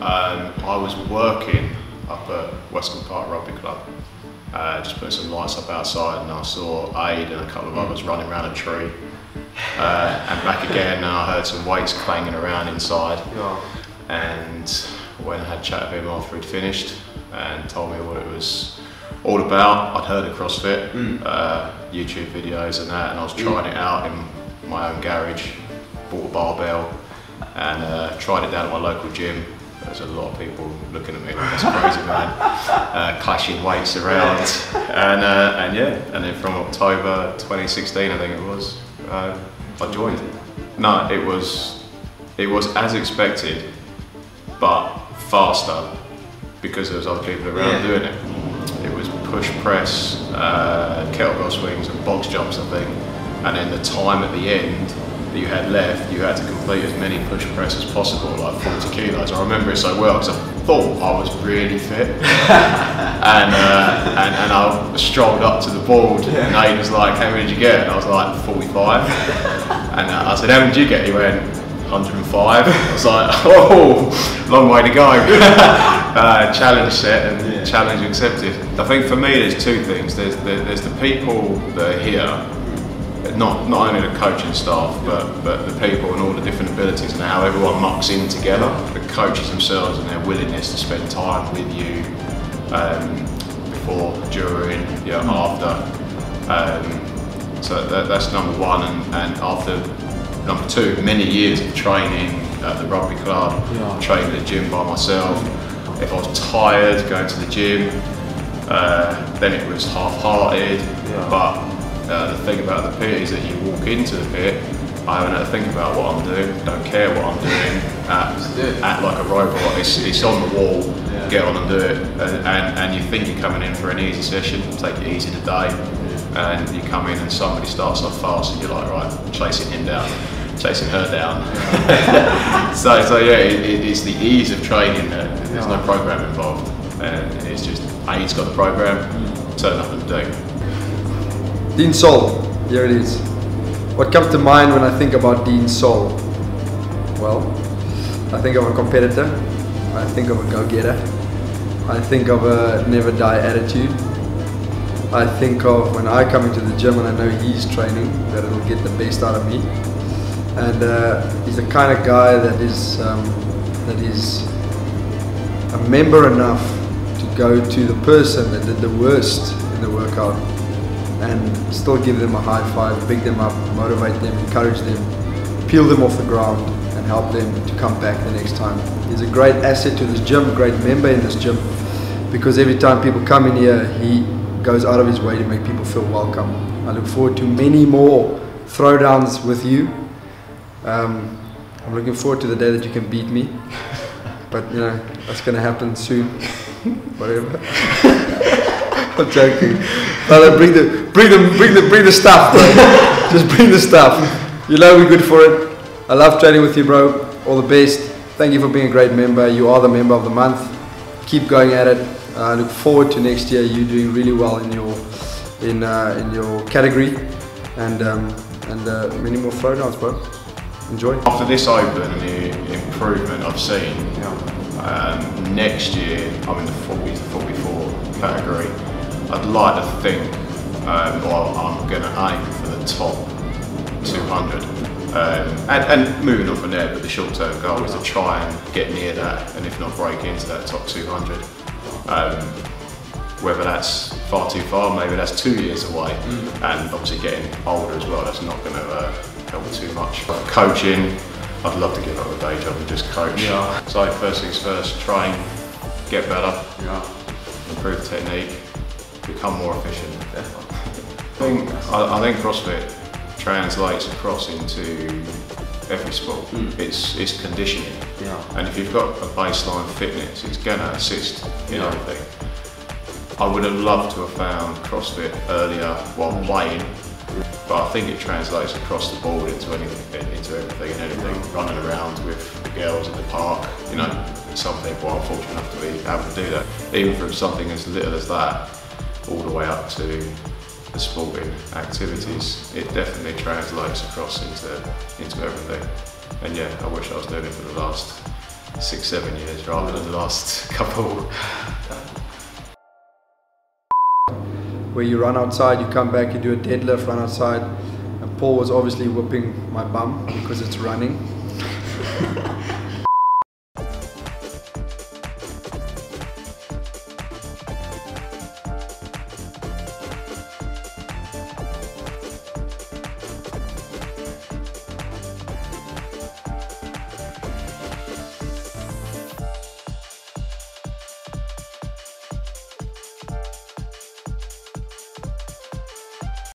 I was working up at Western Park Rugby Club, just putting some lights up outside, and I saw Aid and a couple of others running around a tree. And back again, and I heard some weights clanging around inside. And when I had a chat with him after he'd finished and told me what it was all about, I'd heard of CrossFit, YouTube videos and that, and I was trying it out in my own garage, bought a barbell and tried it down at my local gym. There's a lot of people looking at me like, that's crazy man, clashing weights around, and yeah, and then from October 2016 I think it was, I joined. No, it was as expected, but faster because there was other people around doing it. It was push press, kettlebell swings and box jumps I think, and then the time at the end that you had left, you had to complete as many push press as possible, like 40 kilos. I remember it so well because I thought I was really fit. and I strolled up to the board and Aid was like, how many did you get? And I was like, 45. And I said, how many did you get? He went, 105. I was like, oh, long way to go. Challenge set and challenge accepted. I think for me there's two things. There's the people that are here, not only the coaching staff, but the people and all the different abilities and how everyone mucks in together. The coaches themselves and their willingness to spend time with you before, during, after. So that's number one, and after number two, many years of training at the rugby club, training at the gym by myself. If I was tired going to the gym, then it was half-hearted, but the thing about the pit is that you walk into the pit, I haven't had to think about what I'm doing, don't care what I'm doing, act like a robot, it's on the wall, get on and do it, and you think you're coming in for an easy session, take it easy today, and you come in and somebody starts off fast and you're like, right, chasing him down, chasing her down. so yeah, it's the ease of training, there's no program involved, and it's just, Aid's got the program, turn up and do. Dean Sol, here it is. What comes to mind when I think about Dean Sol? Well, I think of a competitor, I think of a go-getter, I think of a never die attitude, I think of when I come into the gym and I know he's training, that it'll get the best out of me. And he's the kind of guy that is a member enough to go to the person that did the worst in the workout and still give them a high five, pick them up, motivate them, encourage them, peel them off the ground and help them to come back the next time. He's a great asset to this gym, a great member in this gym, because every time people come in here, he goes out of his way to make people feel welcome. I look forward to many more throwdowns with you. I'm looking forward to the day that you can beat me, but you know, that's going to happen soon, whatever. I'm joking. No, bring the stuff, bro. Just bring the stuff. You know we're good for it. I love training with you, bro. All the best. Thank you for being a great member. You are the member of the month. Keep going at it. I look forward to next year. You doing really well in your category, and many more throwdowns, bro. Enjoy. After this open and the improvement I've seen, next year I'm in the 40 to 44 category. I'd like to think, well, I'm going to aim for the top 200, and moving on from there, but the short-term goal is to try and get near that, and if not break into that top 200. Whether that's far too far, maybe that's 2 years away, and obviously getting older as well, that's not going to help too much. But coaching, I'd love to give up a day job and just coach. So first things first, train, get better, improve technique, become more efficient. I think CrossFit translates across into every sport. It's conditioning, and if you've got a baseline fitness, it's going to assist in everything. I would have loved to have found CrossFit earlier while playing, but I think it translates across the board into everything and anything. Running around with the girls at the park, you know, some people are fortunate enough to be able to do that. Even from something as little as that, all the way up to the sporting activities, it definitely translates across into everything. And yeah, I wish I was doing it for the last 6-7 years rather than the last couple. Where you run outside, you come back, you do a deadlift, run outside, and Paul was obviously whipping my bum because it's running.